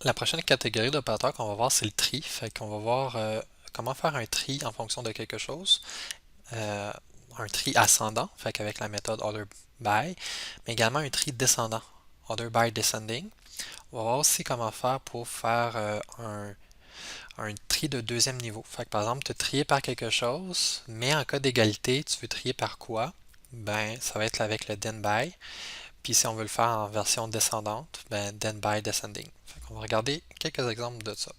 La prochaine catégorie d'opérateurs qu'on va voir, c'est le tri. Fait qu'on va voir comment faire un tri en fonction de quelque chose. Euh, un tri ascendant, fait qu'avec la méthode order by, mais également un tri descendant, order by descending. On va voir aussi comment faire pour faire un tri de deuxième niveau. Fait que par exemple, tu trier par quelque chose, mais en cas d'égalité, tu veux trier par quoi? Ben, ça va être avec le then by. Puis si on veut le faire en version descendante, ben then by descending. Fait qu'on va regarder quelques exemples de ça.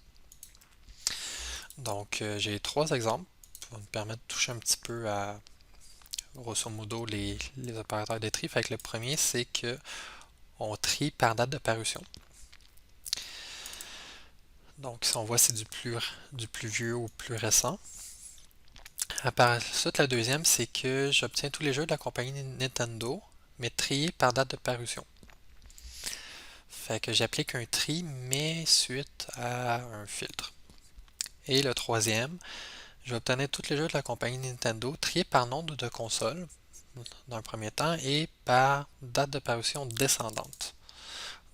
Donc, j'ai trois exemples qui vont nous permettre de toucher un petit peu à, grosso modo, les opérateurs de tri. Fait que le premier, c'est que on trie par date de parution. Donc, si on voit, c'est du plus vieux au plus récent. Par la suite, la deuxième, c'est que j'obtiens tous les jeux de la compagnie Nintendo, mais triés par date de parution. Fait que j'applique un tri, mais suite à un filtre. Et le troisième, je vais obtenir tous les jeux de la compagnie Nintendo triés par nombre de consoles, dans un premier temps, et par date de parution descendante.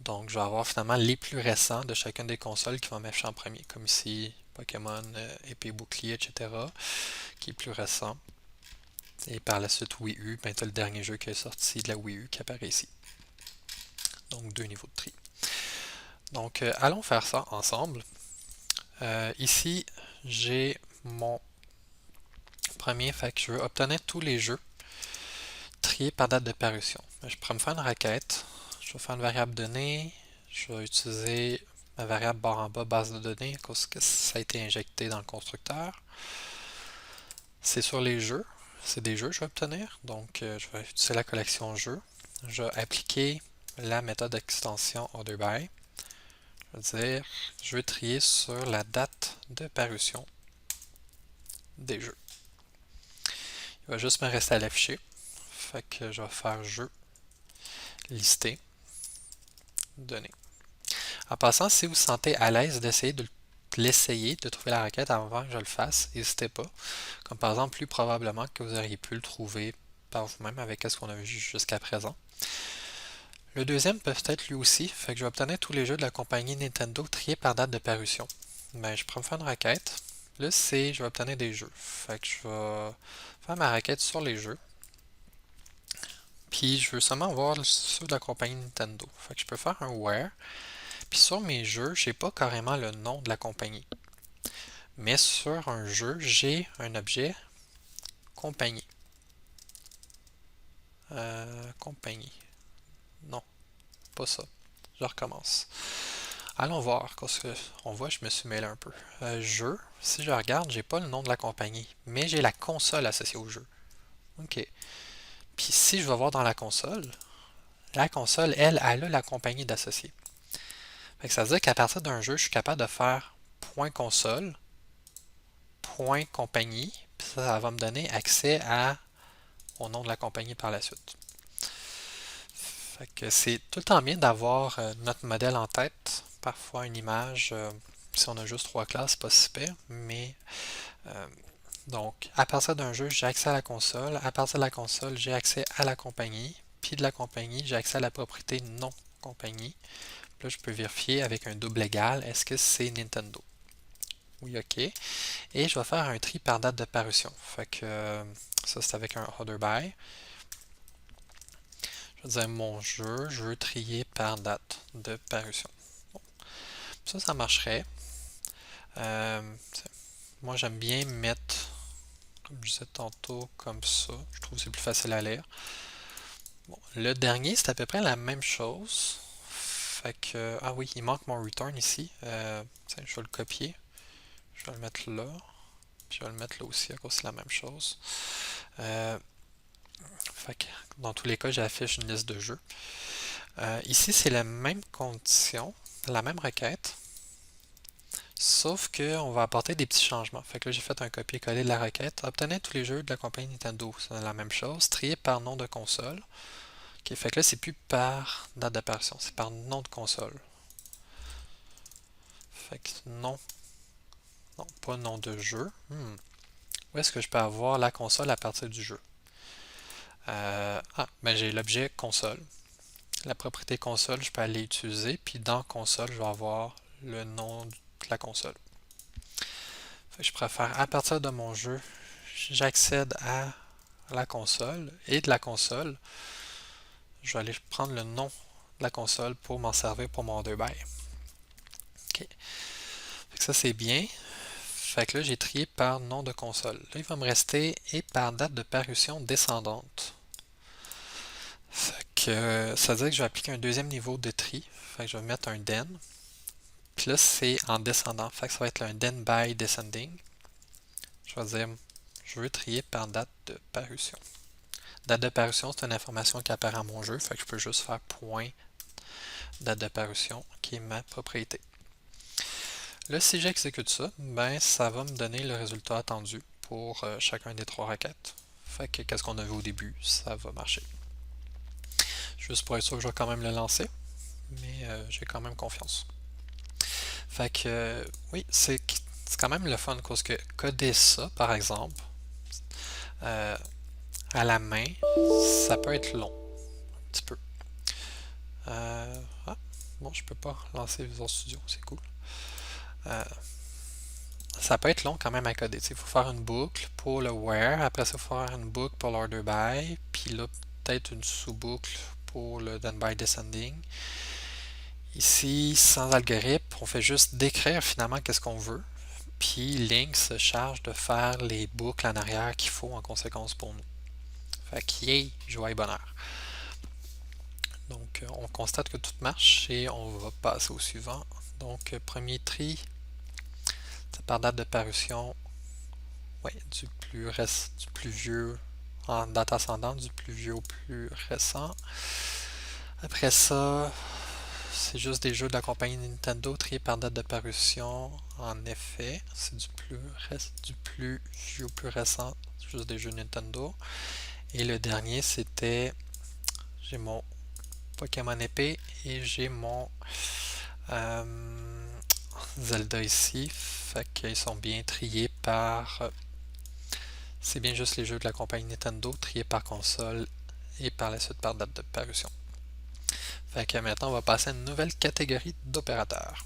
Donc, je vais avoir finalement les plus récents de chacune des consoles qui vont m'afficher en premier, comme ici Pokémon, Épée Bouclier, etc., qui est plus récent. Et par la suite, Wii U, ben, tu as le dernier jeu qui est sorti de la Wii U qui apparaît ici. Donc, deux niveaux de tri. Donc, allons faire ça ensemble. Ici, j'ai mon premier, fait que je veux obtenir tous les jeux triés par date de parution. Je pourrais me faire une requête. Je vais faire une variable donnée. Je vais utiliser ma variable barre en bas base de données parce que ça a été injecté dans le constructeur. C'est sur les jeux. C'est des jeux que je vais obtenir. Donc, je vais utiliser la collection jeux. Je vais appliquer la méthode d'extension orderBy. Je vais dire, je veux trier sur la date de parution des jeux. Il va juste me rester à l'afficher. Fait que je vais faire jeu, lister, données. En passant, si vous vous sentez à l'aise d'essayer de l'essayer, de trouver la requête avant que je le fasse, n'hésitez pas. Comme par exemple, plus probablement que vous auriez pu le trouver par vous-même avec ce qu'on a vu jusqu'à présent. Le deuxième peut être lui aussi, fait que je vais obtenir tous les jeux de la compagnie Nintendo triés par date de parution. Ben, je pourrais me faire une requête. Là, c'est je vais obtenir des jeux. Fait que je vais faire ma requête sur les jeux. Puis je veux seulement voir ceux de la compagnie Nintendo. Fait que je peux faire un where. Puis sur mes jeux, j'ai pas carrément le nom de la compagnie. Mais sur un jeu, j'ai un objet compagnie. Compagnie. Non, pas ça. Je recommence. Allons voir, parce que on voit, je me suis mêlé un peu. Jeu, si je regarde, j'ai pas le nom de la compagnie, mais j'ai la console associée au jeu. OK. Puis si je vais voir dans la console, elle a la compagnie d'associé. Ça veut dire qu'à partir d'un jeu, je suis capable de faire point .console, point .compagnie, puis ça va me donner accès au nom de la compagnie par la suite. Fait que c'est tout le temps bien d'avoir notre modèle en tête. Parfois une image, si on a juste trois classes, c'est pas si pire, mais euh, donc à partir d'un jeu, j'ai accès à la console. À partir de la console, j'ai accès à la compagnie. Puis de la compagnie, j'ai accès à la propriété non compagnie. Là, je peux vérifier avec un double égal, est-ce que c'est Nintendo? Oui, ok. Et je vais faire un tri par date de parution. Fait que ça, c'est avec un order by. Je vais dire mon jeu, je veux trier par date de parution. Bon. Ça marcherait. Euh, Moi, j'aime bien mettre, comme je disais tantôt, comme ça. Je trouve que c'est plus facile à lire. Bon, le dernier, c'est à peu près la même chose. Fait que, ah oui, il manque mon return ici. Je vais le copier. Je vais le mettre là. Puis je vais le mettre là aussi, à cause c'est la même chose. Euh, Fait que, dans tous les cas, j'affiche une liste de jeux. Ici, c'est la même condition, la même requête, sauf qu'on va apporter des petits changements. Fait que là, j'ai fait un copier-coller de la requête. Obtenez tous les jeux de la compagnie Nintendo. C'est la même chose. Trier par nom de console. Ok, fait que là, c'est plus par date d'apparition, c'est par nom de console. Fait que non, non, pas nom de jeu. Où est-ce que je peux avoir la console à partir du jeu? Ben j'ai l'objet console. La propriété console, je peux aller utiliser, puis dans console, je vais avoir le nom de la console. Fait que je préfère, à partir de mon jeu, j'accède à la console et de la console, je vais aller prendre le nom de la console pour m'en servir pour mon 2 by. OK. Fait que ça c'est bien. Fait que là j'ai trié par nom de console. Là il va me rester et par date de parution descendante. Fait que ça veut dire que je vais appliquer un deuxième niveau de tri. Fait que je vais mettre un den. Puis là c'est en descendant. Fait que ça va être un den by descending. Je vais dire je veux trier par date de parution. Date de parution, c'est une information qui apparaît à mon jeu, fait que je peux juste faire point date de parution qui est ma propriété. Là, si j'exécute ça, ben ça va me donner le résultat attendu pour chacun des 3 requêtes. Fait que qu'est-ce qu'on a vu au début, ça va marcher. Juste pour être sûr que je vais quand même le lancer, mais j'ai quand même confiance. Fait que oui, c'est quand même le fun parce que coder ça, par exemple, à la main, ça peut être long, un petit peu. Bon, je peux pas lancer Visual Studio, c'est cool. Ça peut être long quand même à coder. Il faut faire une boucle pour le where, après ça, il faut faire une boucle pour l'order by, puis là, peut-être une sous-boucle pour le then by descending. Ici, sans algorithme, on fait juste décrire finalement qu'est-ce qu'on veut, puis Link se charge de faire les boucles en arrière qu'il faut en conséquence pour nous. Fait que yay, joie et bonheur. Donc, on constate que tout marche et on va passer au suivant. Donc, premier tri, par date de parution, ouais, du plus vieux en date ascendante, du plus vieux au plus récent. Après ça, c'est juste des jeux de la compagnie Nintendo triés par date de parution. En effet, c'est du plus vieux au plus récent, juste des jeux Nintendo. Et le dernier, c'était, j'ai mon Pokémon épée et j'ai mon Zelda ici. Fait qu'ils sont bien triés par... c'est bien juste les jeux de la compagnie Nintendo triés par console et par la suite par date de parution. Fait que maintenant, on va passer à une nouvelle catégorie d'opérateurs.